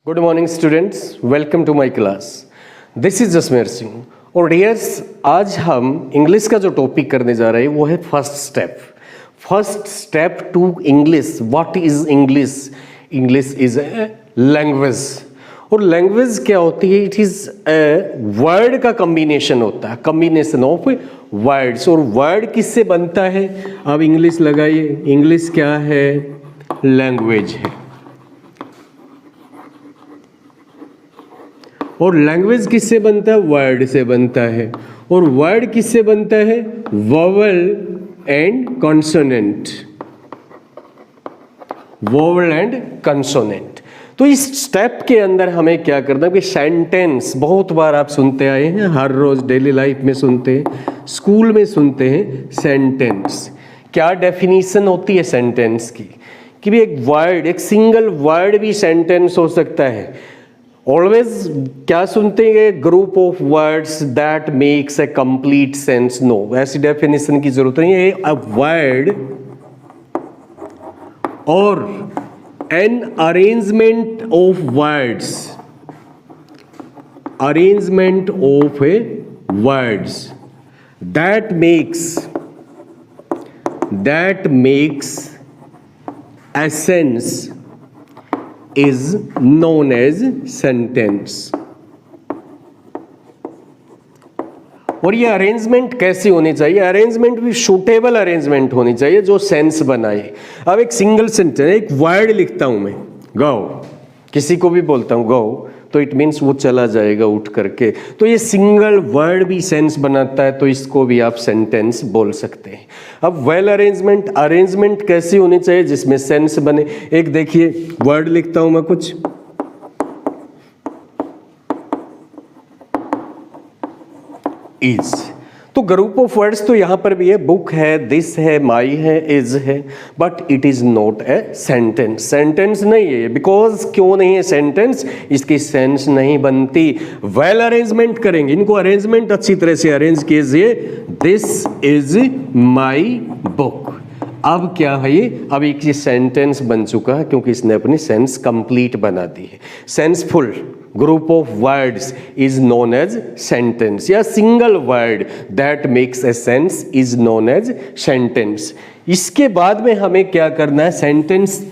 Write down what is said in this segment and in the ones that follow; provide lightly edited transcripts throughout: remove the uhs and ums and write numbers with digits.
Good morning students, welcome to my class. This is Jasmer Singh. और dears, आज हम English का जो टॉपिक करने जा रहे हैं वो है first step to English. What is English? English is a language. और लैंग्वेज क्या होती है? इट इज ए वर्ड का कॉम्बिनेशन होता है, कॉम्बिनेशन ऑफ वर्ड्स। और वर्ड किससे बनता है? अब इंग्लिश लगाइए। इंग्लिश क्या है? लैंग्वेज है। और लैंग्वेज किससे बनता है? वर्ड से बनता है। और वर्ड किससे बनता है? Vowel and consonant. Vowel and consonant. तो इस स्टेप के अंदर हमें क्या करना है कि सेंटेंस बहुत बार आप सुनते आए हैं, हर रोज डेली लाइफ में सुनते हैं, स्कूल में सुनते हैं सेंटेंस। क्या डेफिनेशन होती है सेंटेंस की? कि भी एक वर्ड, एक सिंगल वर्ड भी सेंटेंस हो सकता है। ऑलवेज क्या सुनते हैं? Group of words that makes a complete sense. No, ऐसी डेफिनेशन की जरूरत नहीं है। अ वर्ड और an arrangement of words, arrangement of a words that makes a sense is known as sentence। और ये अरेंजमेंट कैसी होनी चाहिए? अरेंजमेंट भी सूटेबल अरेंजमेंट होनी चाहिए जो सेंस बनाए। अब एक सिंगल सेंटेंस, एक वर्ड लिखता हूं मैं, गो, किसी को भी बोलता हूं गो, तो इट मीन्स वो चला जाएगा उठ करके। तो ये सिंगल वर्ड भी सेंस बनाता है, तो इसको भी आप सेंटेंस बोल सकते हैं। अब वेल अरेंजमेंट कैसी होनी चाहिए जिसमें सेंस बने? एक देखिए, वर्ड लिखता हूं मैं कुछ, इज, तो ग्रुप ऑफ वर्ड्स तो यहां पर भी है, बुक है, दिस है, माई है, इज है, but it is not a sentence. Sentence नहीं है। बिकॉज क्यों नहीं है सेंटेंस? इसकी सेंस नहीं बनती। वेल अरेंजमेंट करेंगे, इनको अरेंजमेंट अच्छी तरह से अरेंज कीजिए। This is my book. अब क्या है ये? अब एक ये सेंटेंस बन चुका है क्योंकि इसने अपनी सेंस कंप्लीट बना दी है। Senseful group of words is known as sentence, या single word that makes a sense is known as sentence. इसके बाद में हमें क्या करना है? सेंटेंस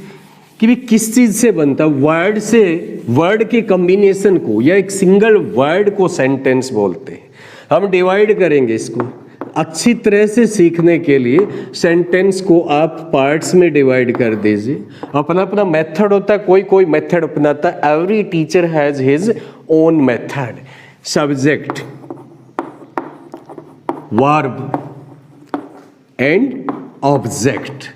कि भी किस चीज से बनता है? वर्ड से, वर्ड के कॉम्बिनेशन को या एक सिंगल वर्ड को सेंटेंस बोलते हैं। हम डिवाइड करेंगे इसको अच्छी तरह से सीखने के लिए। सेंटेंस को आप पार्ट्स में डिवाइड कर दीजिए। अपना अपना मेथड होता है, कोई कोई मेथड अपनाता है। Every teacher has his own method. Subject, verb and object.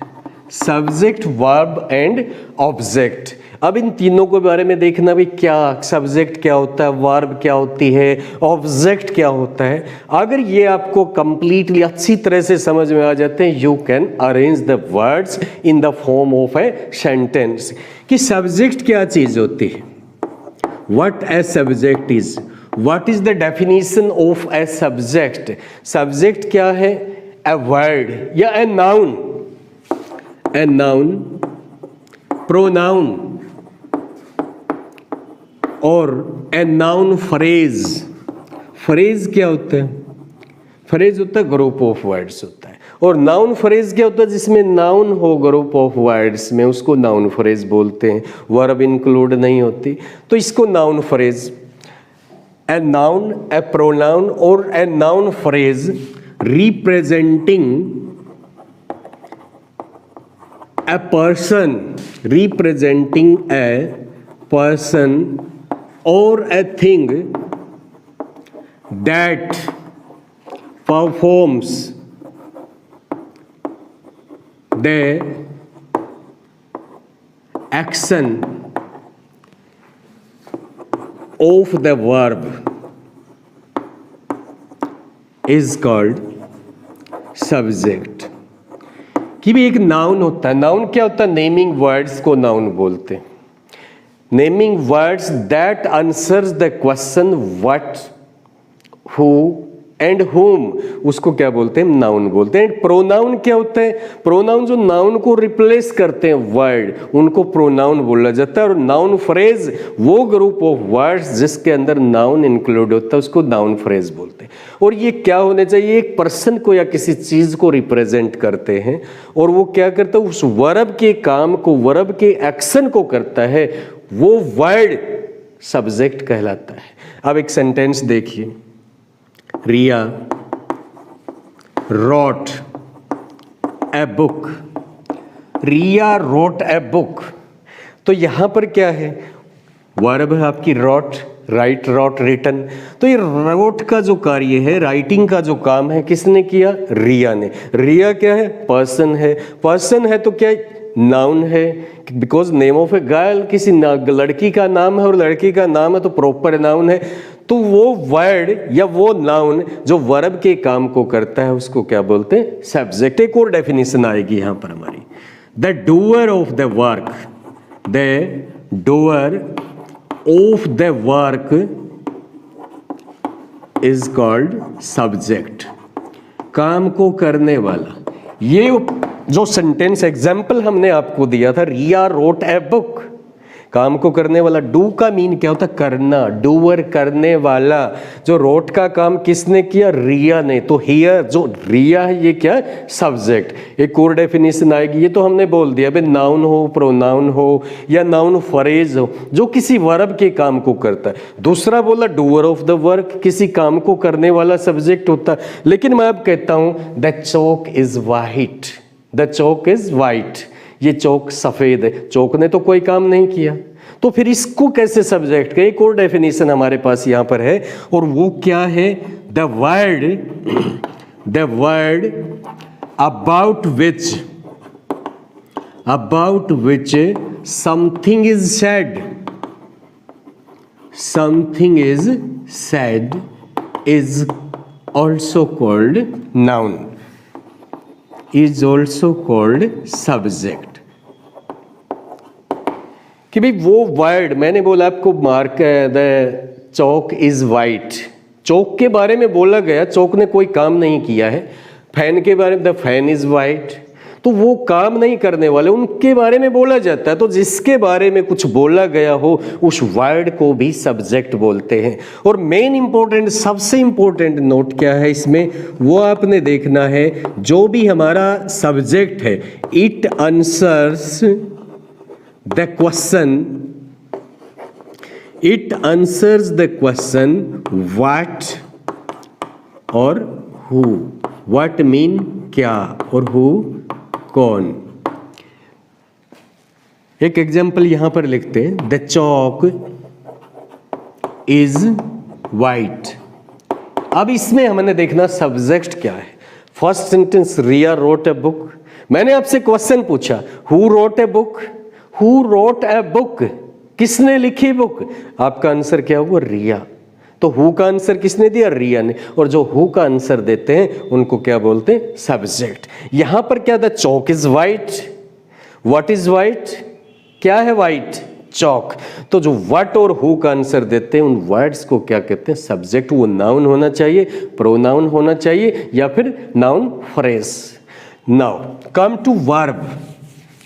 Subject, verb and object. अब इन तीनों के बारे में देखना भी, क्या सब्जेक्ट क्या होता है, वर्ब क्या होती है, ऑब्जेक्ट क्या होता है। अगर ये आपको कंप्लीटली अच्छी तरह से समझ में आ जाते हैं, you can arrange the words in the form of a sentence. कि सब्जेक्ट क्या चीज होती है? What a subject is, what is the definition of a subject? Subject क्या है? ए वर्ड या ए नाउन, ए नाउन, प्रोनाउन और ए नाउन फ्रेज। फ्रेज क्या होता है? फ्रेज होता है ग्रुप ऑफ वर्ड्स होता है। और नाउन फ्रेज क्या होता है? जिसमें नाउन हो ग्रुप ऑफ वर्ड्स में, उसको नाउन फ्रेज बोलते हैं। वर्ब इंक्लूड नहीं होती, तो इसको noun phrase. A noun, a pronoun और a noun phrase representing a person, representing a person or a thing that performs the action of the verb is called subject। कि भी एक नाउन होता है। नाउन क्या होता है? नेमिंग वर्ड्स को नाउन बोलते हैं। Naming words that answers the question what, who and whom उसको क्या बोलते हैं, नाउन बोलते हैं। प्रोनाउन क्या होता है, प्रोनाउन जो नाउन को रिप्लेस करते हैं वर्ड, उनको प्रोनाउन बोला जाता है। और नाउन फ्रेज वो ग्रुप ऑफ वर्ड्स जिसके अंदर नाउन इंक्लूड होता है उसको नाउन फ्रेज बोलते हैं। और ये क्या होने चाहिए, एक पर्सन को या किसी चीज को रिप्रेजेंट करते हैं और वो क्या करता है, उस वर्ब के काम को, वर्ब के एक्शन को करता है, वो वर्ड सब्जेक्ट कहलाता है। अब एक सेंटेंस देखिए, Riya wrote a book, Riya wrote a book. तो यहां पर क्या है, वर्ब है आपकी रोट, राइट, रोट, रिटन। तो ये रोट का जो कार्य है, राइटिंग का जो काम है, किसने किया, रिया ने। रिया क्या है, पर्सन है। पर्सन है तो क्या, नाउन है, because name of a girl, किसी लड़की का नाम है और लड़की का नाम है तो प्रॉपर नाउन है। तो वो वर्ड या वो नाउन जो वर्ब के काम को करता है उसको क्या बोलते हैं, सब्जेक्ट। एक और डेफिनेशन आएगी यहां पर हमारी, the doer of the work, the doer of the work is called subject, काम को करने वाला। ये जो सेंटेंस एग्जाम्पल हमने आपको दिया था, रिया रोट ए बुक, काम को करने वाला। डू का मीन क्या होता है, करना, डूअर करने वाला। जो रोट का काम किसने किया, रिया ने। तो हियर जो रिया है ये क्या है, सब्जेक्ट। एक और डेफिनेशन आएगी, ये तो हमने बोल दिया, भाई नाउन हो, प्रोनाउन हो या नाउन फ्रेज हो जो किसी वर्ब के काम को करता है। दूसरा बोला डूअर ऑफ द वर्क, किसी काम को करने वाला सब्जेक्ट होता है। लेकिन मैं अब कहता हूं the chalk is white, the chalk is white, ये चौक सफेद है। चौक ने तो कोई काम नहीं किया, तो फिर इसको कैसे सब्जेक्ट का। एक और डेफिनेशन हमारे पास यहां पर है और वो क्या है, the word about which something is said is also called noun, is also called subject. कि भाई वो वर्ड, मैंने बोला आपको Mark, the chalk is white, chalk के बारे में बोला गया, चौक ने कोई काम नहीं किया है। फैन के बारे में द फैन इज वाइट, तो वो काम नहीं करने वाले, उनके बारे में बोला जाता है। तो जिसके बारे में कुछ बोला गया हो उस वर्ड को भी सब्जेक्ट बोलते हैं। और मेन इंपॉर्टेंट, सबसे इंपॉर्टेंट नोट क्या है इसमें, वो आपने देखना है, जो भी हमारा सब्जेक्ट है, it answers the question, it answers the question what और हु। व्हाट मीन क्या और हु कौन। एक एग्जाम्पल यहां पर लिखते हैं, द चौक इज वाइट। अब इसमें हमने देखना सब्जेक्ट क्या है। First sentence, Riya wrote a book. मैंने आपसे क्वेश्चन पूछा, who wrote a book, who wrote a book, किसने लिखी बुक। आपका आंसर क्या हुआ, रिया। तो हु का आंसर किसने दिया, रिया ने। और जो हु का आंसर देते हैं उनको क्या बोलते हैं, सब्जेक्ट। यहां पर क्या था, chalk is white. What is white, क्या है वाइट, चौक। तो जो व्हाट और हु का आंसर देते हैं उन वर्ड्स को क्या कहते हैं, सब्जेक्ट। वो नाउन होना चाहिए, प्रोनाउन होना चाहिए या फिर noun phrase. Now come to verb,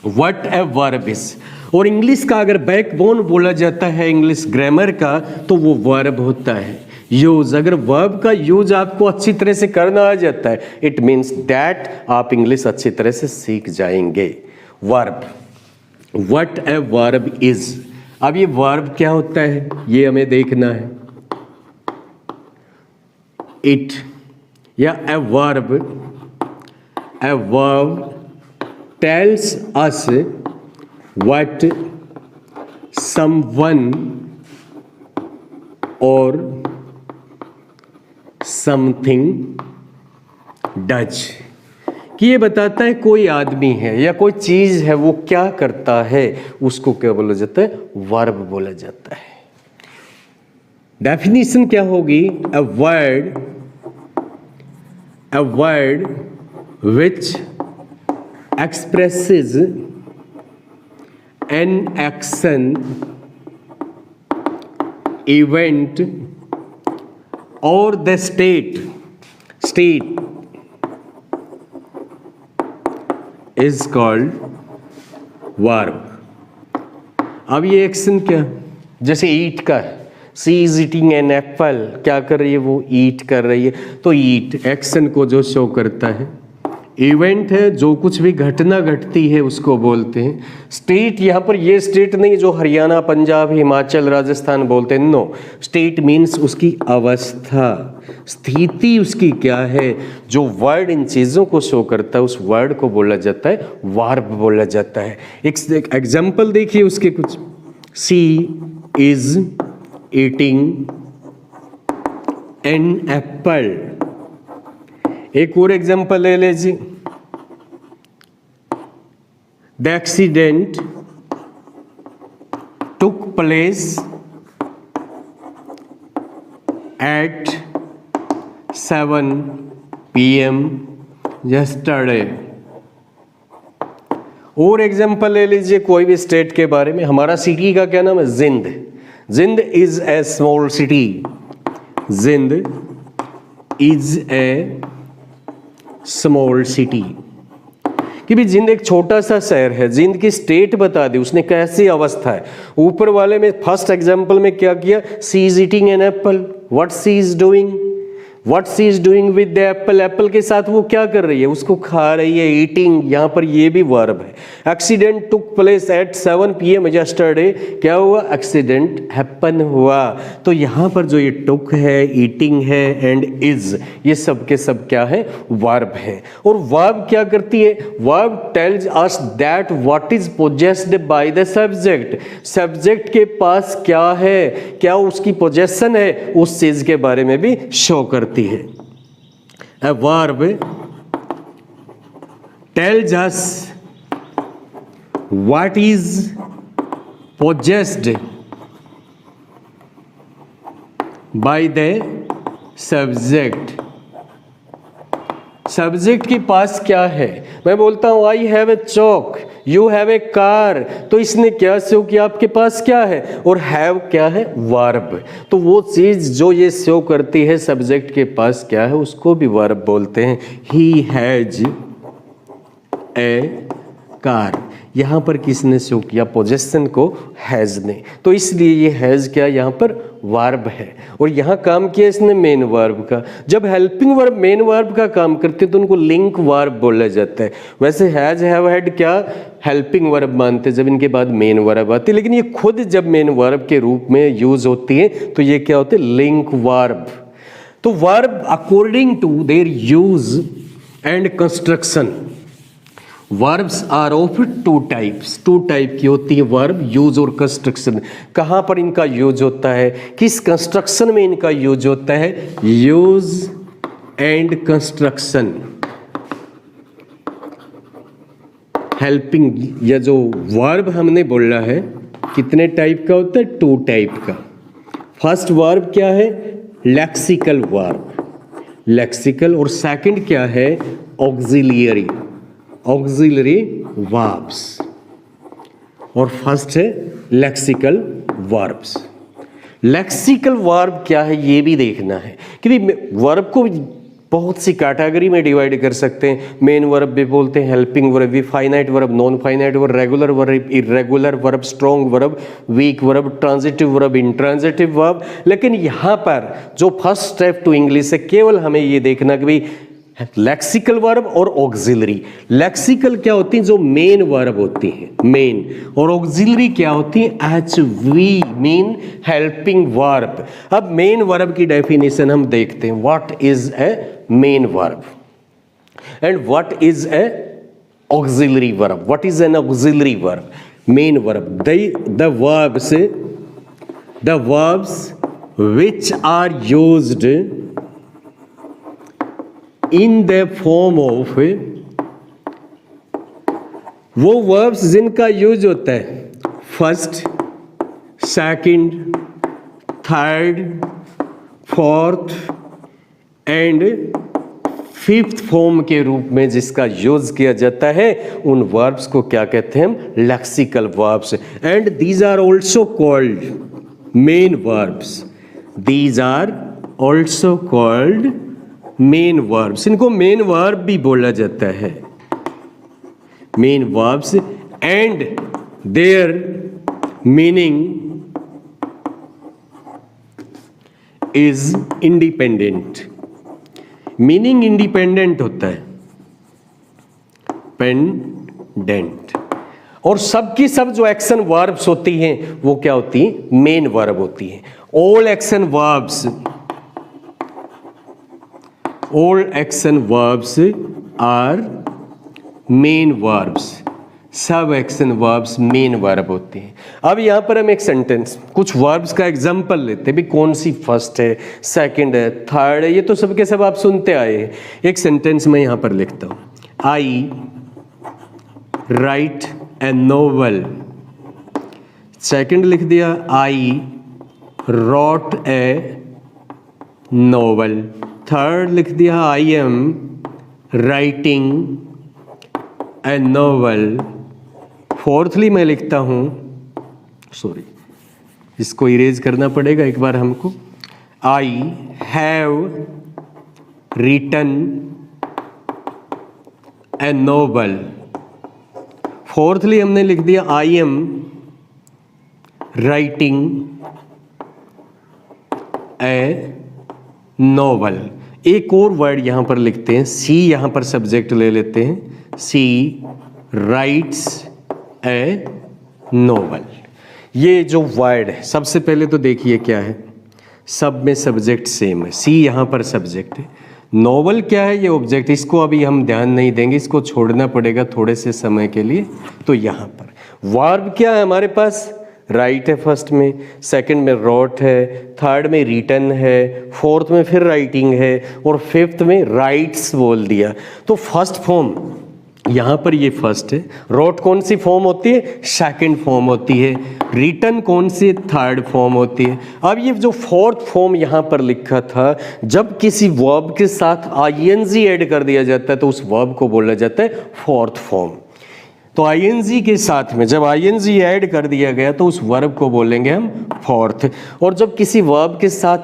what a verb is. और इंग्लिश का अगर बैकबोन बोला जाता है इंग्लिश ग्रामर का, तो वो वर्ब होता है। यूज, अगर वर्ब का यूज आपको अच्छी तरह से करना आ जाता है, इट मीन्स दैट आप इंग्लिश अच्छी तरह से सीख जाएंगे। Verb, what a verb is. अब ये वर्ब क्या होता है ये हमें देखना है। इट या a verb tells us what someone or something does, कि ये बताता है कोई आदमी है या कोई चीज है वो क्या करता है, उसको क्या बोला जाता है, वर्ब बोला जाता है। डेफिनेशन क्या होगी, a word which expresses an action, event or the state state is called verb. अब ये एक्शन क्या, जैसे ईट का है, सी इज ईटिंग एन एप्पल, क्या कर रही है वो, ईट कर रही है, तो ईट एक्शन को जो शो करता है। इवेंट है, जो कुछ भी घटना घटती है उसको बोलते हैं। स्टेट, यहाँ पर ये स्टेट नहीं जो हरियाणा, पंजाब, हिमाचल, राजस्थान बोलते हैं, नो। स्टेट मीन्स उसकी अवस्था, स्थिति उसकी क्या है, जो वर्ड इन चीज़ों को शो करता है उस वर्ड को बोला जाता है वर्ब बोला जाता है। एक एग्जाम्पल देखिए उसके कुछ, सी इज ईटिंग एन एप्पल। एक और एग्जाम्पल ले लीजिए, the accident took place at 7 PM yesterday। और एग्जाम्पल ले लीजिए कोई भी स्टेट के बारे में, हमारा सिटी का क्या नाम है, जिंद। जिंद is a small city, Jind is a small city. कि भी जिंद एक छोटा सा शहर है, जिंद की स्टेट बता दी उसने, कैसी अवस्था है। ऊपर वाले में फर्स्ट एग्जांपल में क्या किया, she is eating an apple, what she is doing, what she is doing with the apple, apple के साथ वो क्या कर रही है, उसको खा रही है, ईटिंग, यहाँ पर ये भी वर्ब है। Accident took place at 7 PM yesterday, क्या हुआ, एक्सीडेंट हैपन हुआ। तो यहाँ पर जो ये टुक है, ईटिंग है एंड इज, ये सब के सब क्या है, वर्ब है। और वर्ब क्या करती है, verb tells us that what is possessed by the subject. Subject के पास क्या है, क्या उसकी पोजेशन है, उस चीज के बारे में भी शो करती है। A verb tells us what is possessed by the subject। Subject के पास क्या है, मैं बोलता हूं I have a Chowk, you have a car, तो इसने क्या शो किया, आपके पास क्या है, और हैव क्या है, वर्ब। तो वो चीज जो ये शो करती है सब्जेक्ट के पास क्या है, उसको भी वर्ब बोलते हैं। ही हैज ए कार, यहाँ पर किसने शो किया, पोजेशन को, हैज ने, तो इसलिए ये हैज क्या यहाँ पर वर्ब है। और यहाँ काम किया इसने मेन वर्ब का। जब हेल्पिंग वर्ब मेन वर्ब का काम करते हैं तो उनको लिंक वर्ब बोला जाता है। वैसे हैज, हैव, हैड क्या हेल्पिंग वर्ब मानते जब इनके बाद मेन वर्ब आती है, लेकिन ये खुद जब मेन वर्ब के रूप में यूज होती है तो ये क्या होते हैं, लिंक वर्ब। तो verb according to their use and construction, verbs are of two types, two type की होती है वर्ब, यूज और कंस्ट्रक्शन। कहाँ पर इनका यूज होता है, किस कंस्ट्रक्शन में इनका यूज होता है, यूज एंड कंस्ट्रक्शन। हेल्पिंग, या जो वर्ब हमने बोला है कितने टाइप का होता है, टू टाइप का। फर्स्ट वर्ब क्या है, लेक्सिकल वर्ब, लेक्सिकल, और सेकंड क्या है, ऑक्सिलियरी, ऑक्सिलरी वर्ब्स, और फर्स्ट है लेक्सिकल वर्ब्स। लेक्सिकल वर्ब क्या है ये भी देखना है कि वर्ब को बहुत सी कैटेगरी में डिवाइड कर सकते हैं। मेन वर्ब भी बोलते हैं, हेल्पिंग वर्ब भी, finite verb, non finite verb, regular verb, irregular verb, strong verb, weak verb, transitive verb, intransitive verb. लेकिन यहाँ पर जो फर्स्ट स्टेप टू इंग्लिश है, केवल हमें ये देखना कि भाई लेक्सिकल वर्ब और ऑक्सिलरी। लेक्सिकल क्या होती है, जो मेन वर्ब होती है, मेन, और ऑक्सिलरी क्या होती है, HV, मीन हेल्पिंग वर्ब। अब मेन वर्ब की डेफिनेशन हम देखते हैं, what is a main verb and what is a auxiliary verb. What is an auxiliary verb, main verb, the verbs which are used in the form of, वो verbs जिनका use होता है first, second, third, fourth and fifth form के रूप में जिसका use किया जाता है, उन वर्ब्स को क्या कहते हैं हम, lexical verbs. And these are also called main verbs, these are also called main verbs, इनको मेन वर्ब भी बोला जाता है, main verbs, and their meaning is independent. Meaning independent होता है, पेंडेंट। और सब की सब जो एक्शन वर्ब्स होती हैं वो क्या होती हैं, मेन वर्ब होती हैं। All action verbs, all action verbs are main verbs, सब एक्शन वर्ब्स मेन वर्ब होते हैं। अब यहां पर हम एक सेंटेंस, कुछ वर्ब्स का एग्जांपल लेते हैं भी, कौन सी फर्स्ट है, सेकंड है, थर्ड है, ये तो सबके सब आप सुनते आए हैं। एक सेंटेंस में यहां पर लिखता हूं, आई राइट ए नोवेल। सेकंड लिख दिया, आई रॉट ए नोवेल। थर्ड लिख दिया, I am writing a novel. Fourthly मैं लिखता हूं, सॉरी इसको इरेज करना पड़ेगा एक बार हमको, I have written a novel. Fourthly हमने लिख दिया, I am writing a novel. एक और वर्ड यहां पर लिखते हैं, सी यहां पर सब्जेक्ट ले लेते हैं, सी राइट्स ए नोवेल। ये जो वर्ड है, सबसे पहले तो देखिए क्या है, सब में सब्जेक्ट सेम है, सी यहां पर सब्जेक्ट है, नोवेल क्या है, ये ऑब्जेक्ट। इसको अभी हम ध्यान नहीं देंगे, इसको छोड़ना पड़ेगा थोड़े से समय के लिए। तो यहां पर वर्ब क्या है हमारे पास, राइट है फर्स्ट में, सेकंड में रॉट है, थर्ड में रिटन है, फोर्थ में फिर राइटिंग है, और फिफ्थ में राइट्स बोल दिया। तो फर्स्ट फॉर्म यहां पर ये फर्स्ट है, रॉट कौन सी फॉर्म होती है, सेकंड फॉर्म होती है, रिटन कौन सी, थर्ड फॉर्म होती है। अब ये जो फोर्थ फॉर्म यहां पर लिखा था, जब किसी वर्ब के साथ आईएनजी ऐड कर दिया जाता है तो उस वर्ब को बोला जाता है फोर्थ फॉर्म। तो आईएनजी के साथ में जब आईएनजी ऐड कर दिया गया तो उस वर्ब को बोलेंगे हम फोर्थ। और जब किसी वर्ब के साथ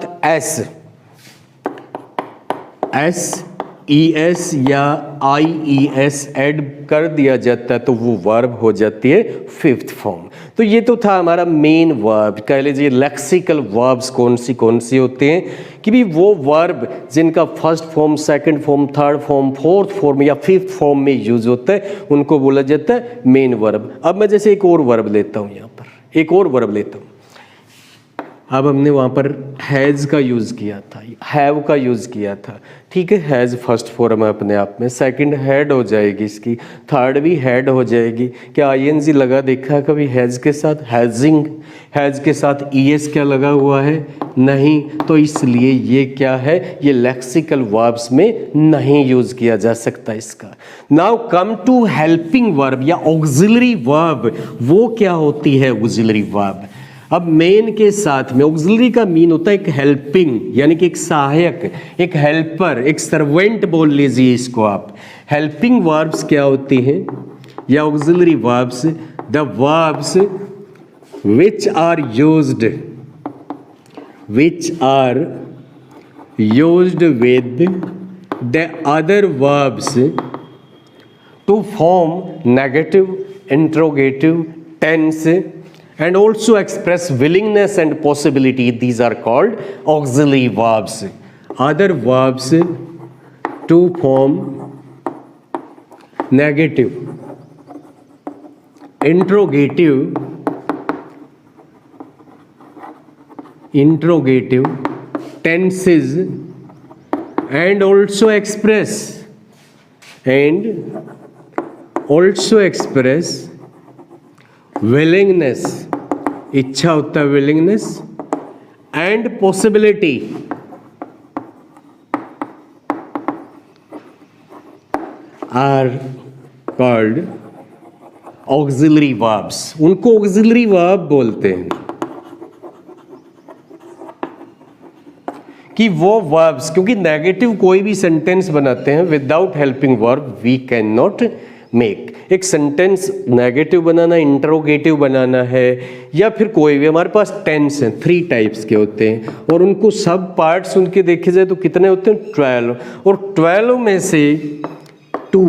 एस ES या IES ऐड कर दिया जाता है तो वो वर्ब हो जाती है फिफ्थ फॉर्म। तो ये तो था हमारा मेन वर्ब, कह लीजिए लेक्सिकल वर्ब्स कौन सी होते हैं कि भी वो वर्ब जिनका first form, second form, third form, fourth form या फिफ्थ फॉर्म में यूज होता है, उनको बोला जाता है मेन वर्ब। अब मैं जैसे एक और वर्ब लेता हूँ, यहाँ पर एक और वर्ब लेता हूँ। अब हमने वहाँ पर हैज़ का यूज़ किया था, हैव का यूज़ किया था, ठीक है। हैज़ फर्स्ट फॉर्म है अपने आप में, सेकंड हैड हो जाएगी इसकी, थर्ड भी हैड हो जाएगी। क्या आईएनजी लगा देखा है कभी हैज़ के साथ, हैजिंग, हैज़ के साथ ES क्या लगा हुआ है, नहीं। तो इसलिए ये क्या है, ये लेक्सिकल वर्ब्स में नहीं यूज़ किया जा सकता इसका। Now come to helping verb या ऑक्सिलरी वर्ब, वो क्या होती है ऑक्सिलरी वर्ब। अब मेन के साथ में ऑक्सिलरी का मीन होता है एक हेल्पिंग, यानी कि एक सहायक, एक हेल्पर, एक सर्वेंट बोल लीजिए इसको आप। हेल्पिंग वर्ब्स क्या होती हैं या auxiliary verbs, the verbs which are used with the other verbs to form negative, interrogative, tense and also express willingness and possibility. These are called auxiliary verbs. Other verbs to form negative, interrogative tenses and also express willingness, इच्छा होता है willingness and possibility are called auxiliary verbs. उनको auxiliary verb बोलते हैं कि वो verbs, क्योंकि negative कोई भी सेंटेंस बनाते हैं without helping verb we can not make. एक सेंटेंस नेगेटिव बनाना, इंटरोगेटिव बनाना है, या फिर कोई भी, हमारे पास टेंस हैं 3 टाइप्स के होते हैं और उनको सब पार्ट्स उनके देखे जाए तो कितने होते हैं 12, और 12 में से 2,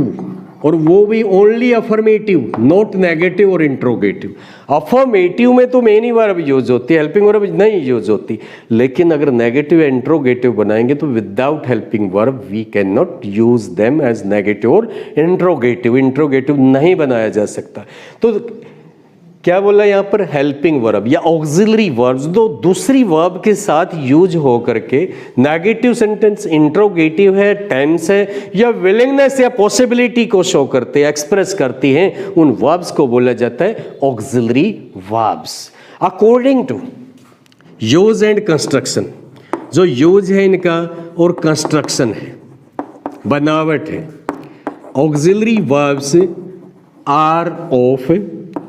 और वो भी ओनली अफर्मेटिव, नॉट नेगेटिव और इंट्रोगेटिव। अफर्मेटिव में तो मेन ही वर्ब यूज होती है, हेल्पिंग वर्ब नहीं यूज होती, लेकिन अगर नेगेटिव या इंट्रोगेटिव बनाएंगे तो without helping verb we can not use them as negative और इंट्रोगेटिव। इंट्रोगेटिव नहीं बनाया जा सकता। तो क्या बोला यहाँ पर, हेल्पिंग वर्ब या ऑक्सिलरी वर्ब्स, दो दूसरी वर्ब के साथ यूज हो करके नेगेटिव सेंटेंस, इंट्रोगेटिव है, टेंस है, या विलिंगनेस या पॉसिबिलिटी को शो करते हैं, एक्सप्रेस करती हैं, उन वर्ब्स को बोला जाता है auxiliary verbs. According to use and construction, जो यूज है इनका और कंस्ट्रक्शन है, बनावट है, auxiliary verbs are of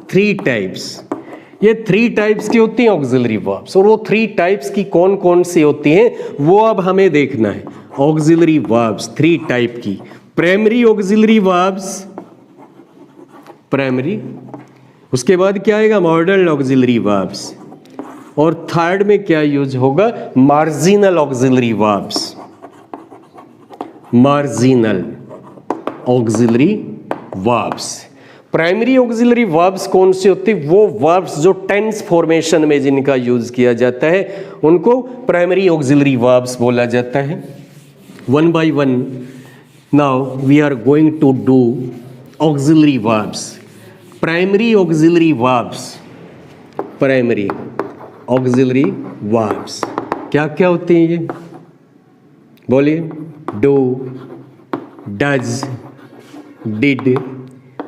3 types. ये 3 टाइप्स की होती हैं ऑक्सिलरी वर्ब्स, और वो 3 टाइप्स की कौन कौन सी होती हैं वो अब हमें देखना है। ऑक्सिलरी वर्ब्स 3 टाइप की, प्राइमरी ऑक्सिलरी वर्ब्स, प्राइमरी, उसके बाद क्या आएगा मॉडल ऑक्सिलरी वर्ब्स, और थर्ड में क्या यूज होगा, marginal auxiliary verbs, marginal auxiliary verbs. Primary auxiliary verbs कौन सी होती है, वो वर्ब्स जो टेंस फॉर्मेशन में जिनका यूज किया जाता है उनको प्राइमरी ऑक्सिलरी वर्ब्स बोला जाता है। One by one now we are going to do auxiliary verbs. Primary auxiliary verbs, primary auxiliary verbs क्या क्या होती हैं ये बोलिए, do, does, did,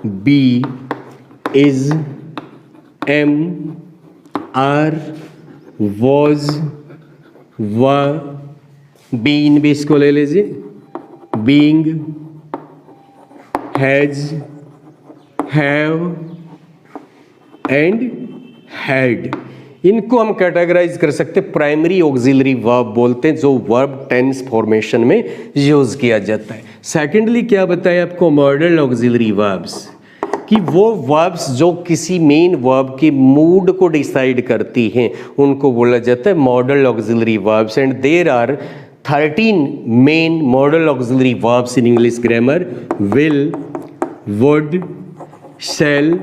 be, is, am, are, was, were, been भी इसको ले लीजिए, being, has, have and had. इनको हम कैटेगराइज कर सकते हैं, प्राइमरी ऑक्सिलरी वर्ब बोलते हैं, जो वर्ब टेंस फॉर्मेशन में यूज किया जाता है। सेकेंडली क्या बताया आपको, मॉडल ऑक्सिलरी वर्ब्स, कि वो वर्ब्स जो किसी मेन वर्ब के मूड को डिसाइड करती हैं उनको बोला जाता है modal auxiliary verbs. And there are 13 main modal auxiliary verbs in English grammar, will, would, shall,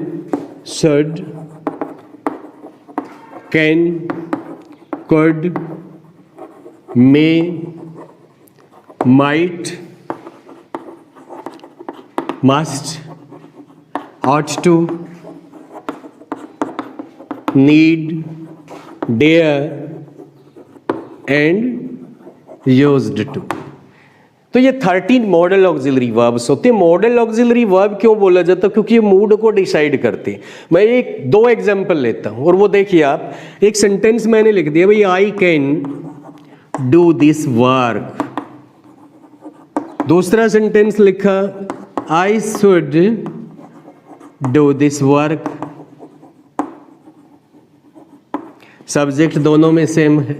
should, can, could, may, might, must, ought to, need, dare and used to। तो ये 13 model auxiliary verbs होते हैं। Model auxiliary verb क्यों बोला जाता है, क्योंकि ये मूड को डिसाइड करते हैं। मैं 1-2 एग्जांपल लेता हूं और वो देखिए आप, एक सेंटेंस मैंने लिख दिया भाई, I can do this work. दूसरा सेंटेंस लिखा, I should do this work। Subject दोनों में सेम है,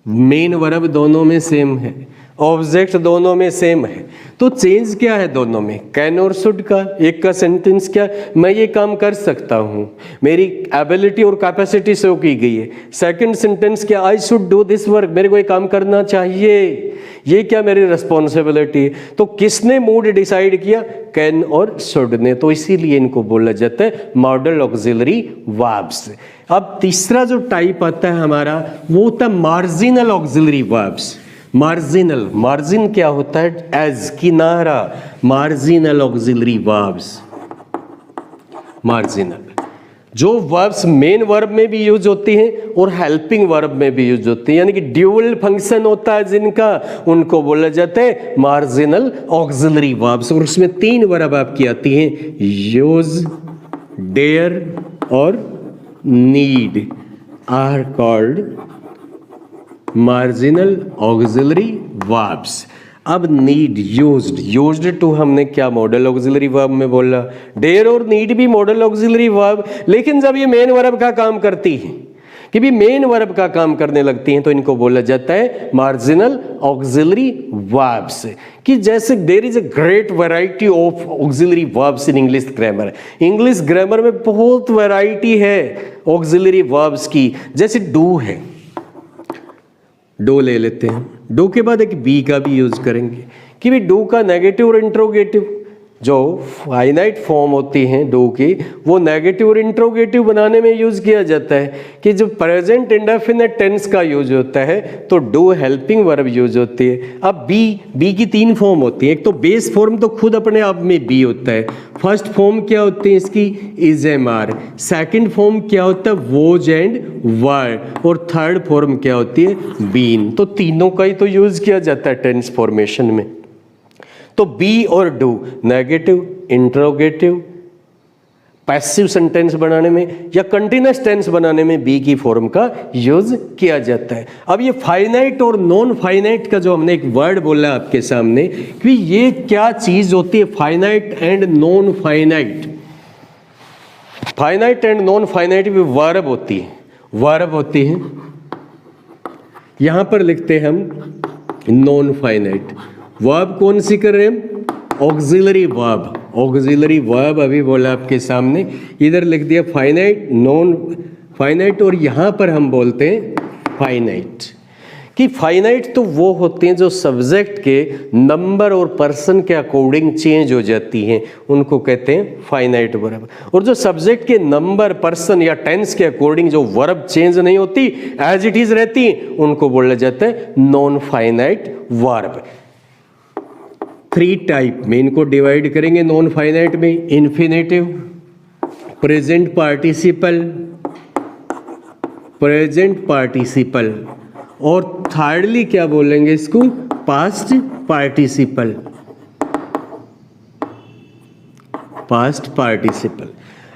मेन वर्ब दोनों में सेम है, ऑब्जेक्ट दोनों में सेम है, तो चेंज क्या है दोनों में, कैन और शुड का। एक का सेंटेंस क्या, मैं ये काम कर सकता हूँ, मेरी एबिलिटी और कैपेसिटी शो की गई है। सेकंड सेंटेंस क्या, I should do this work, मेरे को ये काम करना चाहिए, ये क्या मेरी रिस्पॉन्सिबिलिटी। तो किसने मूड डिसाइड किया, कैन और शुड ने। तो इसीलिए इनको बोला जाता है मॉडल ऑक्सिलरी वर्ब्स। अब तीसरा जो टाइप आता है हमारा, वो होता है marginal auxiliary verbs. Marginal, margin क्या होता है, एज, किनारा, मार्जिनल ऑक्सिलरी वर्ब्स। मार्जिनल जो वर्ब्स मेन वर्ब में भी यूज होती हैं और हेल्पिंग वर्ब में भी यूज होती हैं, यानी कि ड्यूअल फंक्शन होता है जिनका, उनको बोला जाता है मार्जिनल ऑक्सिलरी वर्ब्स। और उसमें 3 वर्ब आपकी आती हैं, यूज, डेयर और need, are called marginal auxiliary verbs. अब नीड, यूज्ड, यूज्ड टू हमने क्या मॉडल ऑक्सिलरी वर्ब में बोला, डेयर और नीड भी मॉडल ऑक्सिलरी वर्ब, लेकिन जब ये मेन वर्ब का काम करती है, कि भी मेन वर्ब का काम करने लगती हैं तो इनको बोला जाता है मार्जिनल ऑक्सिलरी वर्ब्स। कि जैसे there is a great variety of auxiliary verbs in English grammar. English grammar में बहुत वैरायटी है ऑक्सिलरी वर्ब्स की। जैसे डू है, डू ले लेते हैं, डू के बाद एक बी का भी यूज करेंगे कि भी डू का नेगेटिव और इंट्रोगेटिव जो फाइनाइट फॉर्म होती हैं डू की, वो नेगेटिव और इंट्रोगेटिव बनाने में यूज किया जाता है। कि जब प्रेजेंट इंडेफिनिट टेंस का यूज होता है तो डू हेल्पिंग वर्ब यूज होती है। अब बी की 3 फॉर्म होती है। एक तो बेस फॉर्म तो खुद अपने आप में बी होता है। फर्स्ट फॉर्म क्या होती है इसकी, is am are. Second form क्या होता है, वोज एंड वर। और थर्ड फॉर्म क्या होती है, बीन। तो तीनों का ही तो यूज किया जाता है टेंस फॉर्मेशन में। तो बी और do negative, interrogative, passive sentence बनाने में या कंटिन्यूअस टेंस बनाने में बी की फॉर्म का यूज किया जाता है। अब ये फाइनाइट और नॉन फाइनाइट का जो हमने एक वर्ड बोला आपके सामने कि ये क्या चीज होती है, finite and non finite. Finite and non finite भी वर्ब होती है, वर्ब होती है। यहां पर लिखते हैं हम नॉन फाइनाइट। वर्ब कौन सी कर रहे हैं, ऑक्सिलरी वर्ब। ऑक्सिलरी वर्ब अभी बोला आपके सामने, इधर लिख दिया फाइनाइट, नॉन फाइनाइट, और यहां पर हम बोलते हैं फाइनाइट। कि फाइनाइट तो वो होते हैं जो सब्जेक्ट के नंबर और पर्सन के अकॉर्डिंग चेंज हो जाती हैं, उनको कहते हैं फाइनाइट वर्ब। और जो सब्जेक्ट के नंबर, पर्सन या टेंस के अकॉर्डिंग जो वर्ब चेंज नहीं होती, एज इट इज रहती, उनको बोला जाता है नॉन फाइनाइट वर्ब। 3 टाइप में इनको डिवाइड करेंगे नॉन फाइनाइट में, infinitive, present participle, present participle, और थर्डली क्या बोलेंगे इसको, पास्ट पार्टिसिपल, पास्ट पार्टिसिपल।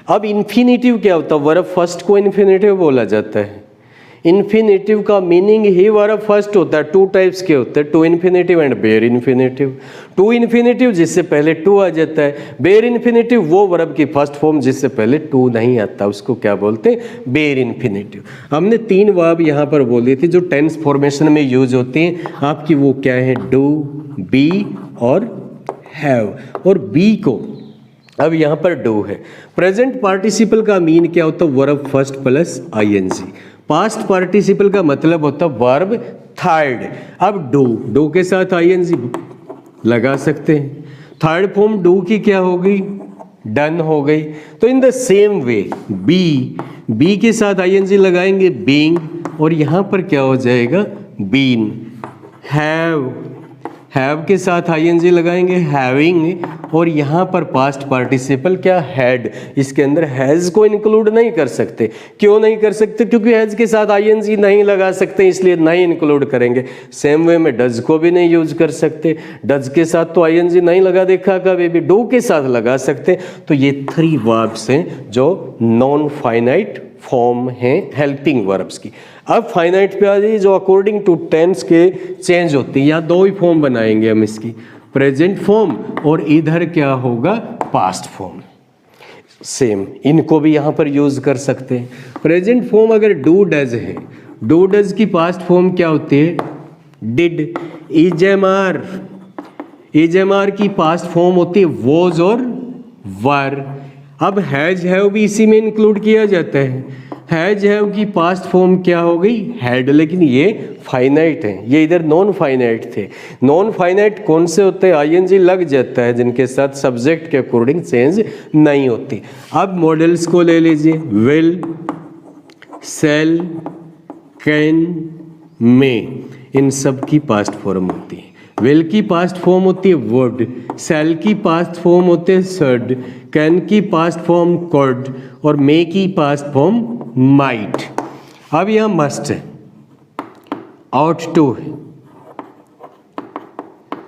अब इन्फिनेटिव क्या होता है, वर्ब फर्स्ट को इन्फिनेटिव बोला जाता है। इन्फिनेटिव का मीनिंग ही वर्ब फर्स्ट होता है। 2 टाइप्स के होते हैं, to infinitive and bare infinitive. To infinitive जिससे पहले टू आ जाता है, बेयर इन्फिनेटिव वो वर्ब की फर्स्ट फॉर्म जिससे पहले टू नहीं आता, उसको क्या बोलते हैं, बेयर इन्फिनेटिव। हमने 3 वर्ब यहाँ पर बोली थी जो टेंस फॉर्मेशन में यूज होती हैं आपकी, वो क्या है, डू, बी और हैव। और बी को अब यहाँ पर डू है। प्रेजेंट पार्टिसिपल का मीन क्या होता है, verb first plus ING. Past participle का मतलब होता है वर्ब थर्ड। अब डू, डू के साथ आईएनजी लगा सकते हैं। थर्ड फॉर्म डू की क्या हो गई, डन हो गई। तो in the same way be, be के साथ आईएनजी लगाएंगे बीइंग, और यहां पर क्या हो जाएगा, बीन। हैव, हैव के साथ आईएनजी लगाएंगे हैविंग, और यहां पर पास्ट पार्टिसिपल क्या, हैड। इसके अंदर हैज को इंक्लूड नहीं कर सकते। क्यों नहीं कर सकते, क्योंकि हैज के साथ आईएनजी नहीं लगा सकते, इसलिए नहीं इंक्लूड करेंगे। सेम वे में डज को भी नहीं यूज कर सकते, डज के साथ तो आईएनजी नहीं लगा देखा कभी भी, डू के साथ लगा सकते। तो ये 3 वर्ब्स हैं जो नॉन फाइनाइट फॉर्म हैं हेल्पिंग वर्ब्स की। अब फाइनाइट पे आ जाइए जो अकॉर्डिंग टू टेंस के चेंज होती है। यहाँ 2 ही फॉर्म बनाएंगे हम इसकी, प्रेजेंट फॉर्म और इधर क्या होगा, पास्ट फॉर्म। सेम इनको भी यहाँ पर यूज कर सकते हैं। प्रेजेंट फॉर्म अगर डू डज है, डू डज की पास्ट फॉर्म क्या होती है, डिड। इजएमआर, इजएमआर की पास्ट फॉर्म होती है वॉज और वर। अब हैज हैव भी इसी में इंक्लूड किया जाता है। हैज हैव की पास्ट फॉर्म क्या हो गई, हैड, लेकिन ये फाइनाइट है, ये इधर नॉन फाइनाइट थे। नॉन फाइनाइट कौन से होते हैं, आईएनजी लग जाता है, जिनके साथ सब्जेक्ट के अकॉर्डिंग चेंज नहीं होती। अब मॉडल्स को ले लीजिए, विल, सेल, कैन, मे, इन सब की पास्ट फॉर्म होती है। विल की पास्ट फॉर्म होती है वुड, सेल की पास्ट फॉर्म होते हैं सड, कैन की पास्ट फॉर्म कुड, और मे की पास्ट फॉर्म माइट। अब यहां मस्ट है, आउट टू है,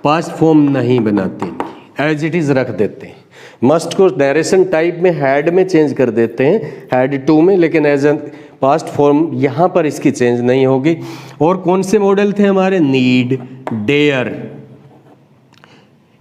पास्ट फॉर्म नहीं बनाते इनकी, एज इट इज रख देते हैं। मस्ट को डायरेक्शन टाइप में हैड में चेंज कर देते हैं, हैड टू में, लेकिन एज ए पास्ट फॉर्म यहां पर इसकी चेंज नहीं होगी। और कौन से मॉडल थे हमारे, नीड, डेयर,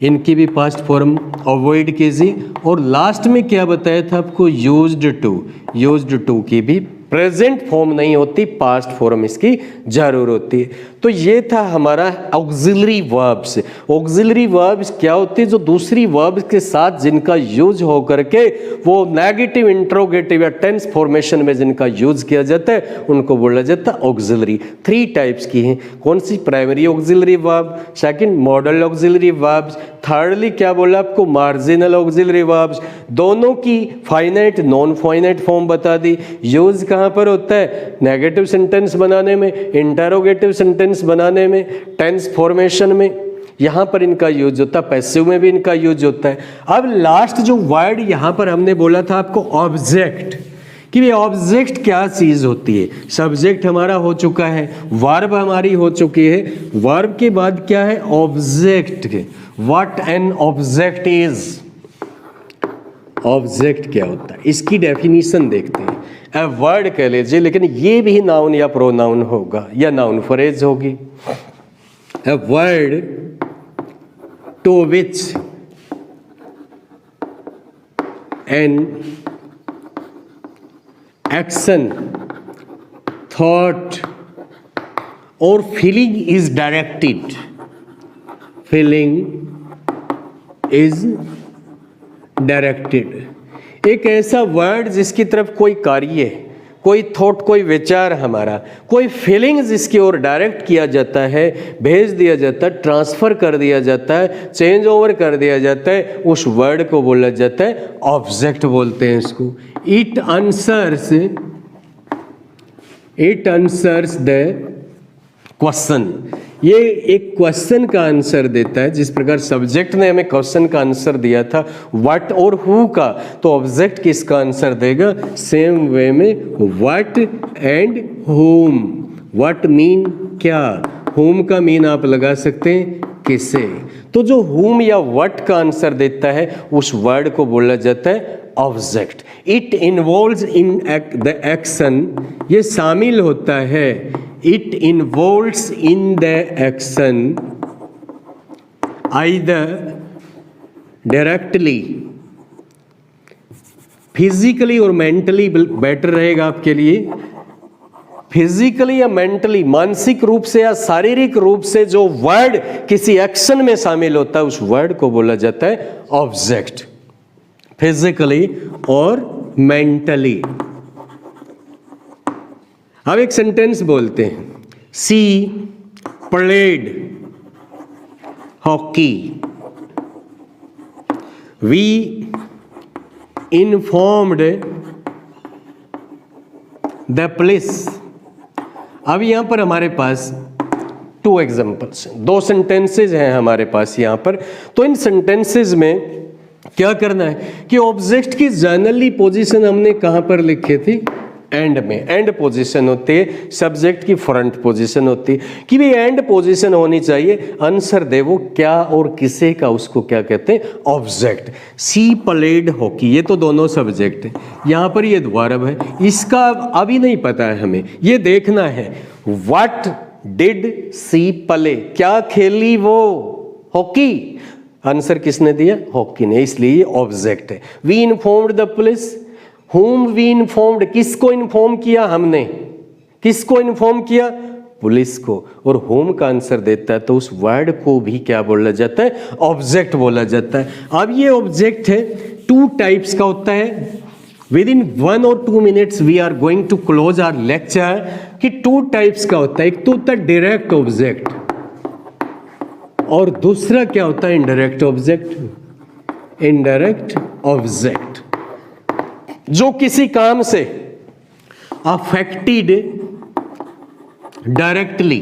इनकी भी पास्ट फॉर्म अवॉइड कीजिए। और लास्ट में क्या बताया था आपको, यूज्ड टू, यूज्ड टू की भी प्रेजेंट फॉर्म नहीं होती, पास्ट फॉर्म इसकी जरूर होती है। तो ये था हमारा ऑक्सिलरी वर्ब्स। ऑक्सिलरी वर्ब्स क्या होती है? जो दूसरी वर्ब्स के साथ जिनका यूज हो करके वो नेगेटिव इंट्रोगेटिव या टेंस फॉर्मेशन में जिनका यूज किया जाता है उनको बोला जाता है ऑक्सिलरी। 3 टाइप्स की हैं। कौन सी? Primary auxiliary verb, second modal auxiliary verbs, thirdly क्या बोला आपको? Marginal auxiliary verbs. दोनों की फाइनाइट नॉन फाइनाइट फॉर्म बता दी। यूज कहाँ पर होता है? नेगेटिव सेंटेंस बनाने में, इंटरोगेटिव सेंटेंस बनाने में, टेंस फॉर्मेशन में, यहां पर इनका यूज होता है। पैसिव में भी इनका यूज होता है। अब लास्ट जो वर्ड यहां पर हमने बोला था आपको ऑब्जेक्ट, कि ये ऑब्जेक्ट क्या चीज होती है। सब्जेक्ट हमारा हो चुका है, वर्ब हमारी हो चुकी है, वर्ब के बाद क्या है? Object. What an object is. Object क्या होता है, इसकी डेफिनेशन देखते हैं। ए वर्ड कह लीजिए, लेकिन ये भी नाउन या प्रोनाउन होगा या नाउन फ्रेज होगी। A word to which an action, thought और feeling is directed. Feeling is directed. एक ऐसा वर्ड जिसकी तरफ कोई कार्य, कोई थॉट, कोई विचार हमारा, कोई फीलिंग्स जिसकी ओर डायरेक्ट किया जाता है, भेज दिया जाता है, ट्रांसफर कर दिया जाता है, चेंज ओवर कर दिया जाता है, उस वर्ड को बोला जाता है ऑब्जेक्ट बोलते हैं इसको। It answers the question. ये एक क्वेश्चन का आंसर देता है। जिस प्रकार सब्जेक्ट ने हमें क्वेश्चन का आंसर दिया था व्हाट और हु का, तो ऑब्जेक्ट किसका आंसर देगा? सेम वे में what and home. What mean क्या, होम का मीन आप लगा सकते हैं किसे। तो जो होम या व्हाट का आंसर देता है उस वर्ड को बोला जाता है object. It involves in the action, ये शामिल होता है। It involves in the action either directly, physically और मेंटली बेटर रहेगा आपके लिए। फिजिकली या मेंटली, मानसिक रूप से या शारीरिक रूप से जो वर्ड किसी एक्शन में शामिल होता है उस वर्ड को बोला जाता है ऑब्जेक्ट। फिजिकली और मेंटली। अब एक सेंटेंस बोलते हैं। She played hockey, we informed the police. अब यहां पर हमारे पास 2 एग्जाम्पल्स हैं, 2 सेंटेंसेज हैं हमारे पास यहां पर। तो इन सेंटेंसेज में क्या करना है कि ऑब्जेक्ट की जनरली पोजीशन हमने कहां पर लिखी थी? एंड में। एंड पोजीशन होती है, सब्जेक्ट की फ्रंट पोजीशन होती है कि भी एंड पोजीशन होनी चाहिए। आंसर दे वो क्या और किसे का, उसको क्या कहते हैं? ऑब्जेक्ट। सी प्लेड हॉकी, ये तो दोनों सब्जेक्ट है। यहां पर ये वर्ब है, इसका अभी नहीं पता है हमें, ये देखना है। व्हाट डिड सी प्ले, क्या खेली वो? हॉकी। आंसर किसने दिया? हॉकी ने, इसलिए ये ऑब्जेक्ट है। We informed the police, whom we informed, किसको इन्फॉर्म किया हमने? किसको इन्फॉर्म किया? पुलिस को। और होम का आंसर देता है तो उस वर्ड को भी क्या बोला जाता है? ऑब्जेक्ट बोला जाता है। अब ये ऑब्जेक्ट है 2 टाइप्स का होता है। विद इन 1 और 2 minutes we are going to close our lecture कि 2 टाइप्स का होता है। एक तो होता है डायरेक्ट ऑब्जेक्ट और दूसरा क्या होता है? Indirect object. इनडायरेक्ट ऑब्जेक्ट जो किसी काम से अफेक्टेड डायरेक्टली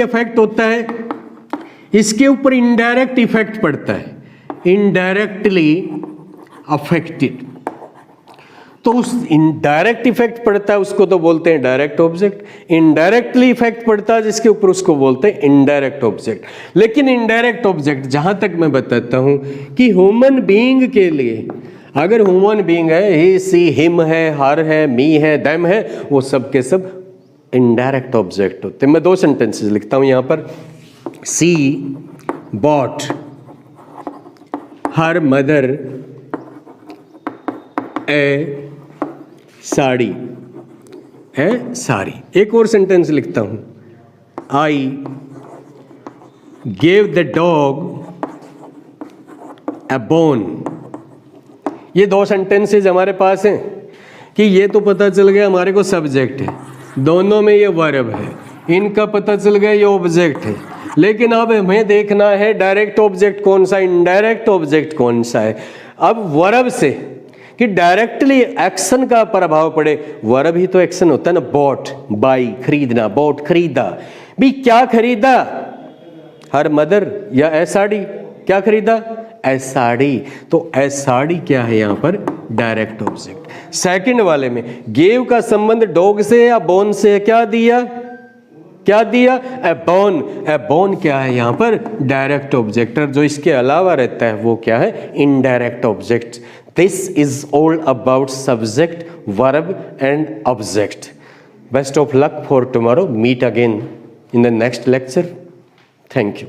अफेक्ट होता है, इसके ऊपर इनडायरेक्ट इफेक्ट पड़ता है। इनडायरेक्टली अफेक्टेड, तो उस इनडायरेक्ट इफेक्ट पड़ता है उसको तो बोलते हैं डायरेक्ट ऑब्जेक्ट। इनडायरेक्टली इफेक्ट पड़ता है जिसके ऊपर उसको बोलते हैं इनडायरेक्ट ऑब्जेक्ट। लेकिन इनडायरेक्ट ऑब्जेक्ट जहां तक मैं बताता हूं कि ह्यूमन बीइंग के लिए, अगर ह्यूमन बीइंग है, ही सी हिम है, हर है, मी है, देम है, वो सब के सब इनडायरेक्ट ऑब्जेक्ट होते हैं। मैं 2 सेंटेंसेस लिखता हूं यहां पर। सी बॉट हर मदर ए साड़ी है साड़ी। एक और सेंटेंस लिखता हूं, I gave the dog a bone. ये दो सेंटेंसेज हमारे पास हैं कि ये तो पता चल गया हमारे को सब्जेक्ट है, दोनों में ये वर्ब है, इनका पता चल गया ये ऑब्जेक्ट है। लेकिन अब हमें देखना है डायरेक्ट ऑब्जेक्ट कौन सा, इनडायरेक्ट ऑब्जेक्ट कौन सा है। अब वर्ब से कि डायरेक्टली एक्शन का प्रभाव पड़े, वर्ब ही तो एक्शन होता है ना। बॉट, बाई, खरीदना, बॉट खरीदा, भी क्या खरीदा, हर मदर या ए साड़ी, क्या खरीदा, ए साड़ी। तो ए साड़ी क्या है यहां पर, डायरेक्ट ऑब्जेक्ट। सेकंड वाले में गेव का संबंध डॉग से या बोन से, क्या दिया, क्या दिया, ए बोन। ए बोन क्या है यहां पर, डायरेक्ट ऑब्जेक्ट। जो इसके अलावा रहता है वो क्या है, indirect object. This is all about subject, verb and object. Best of luck for tomorrow, meet again in the next lecture. Thank you.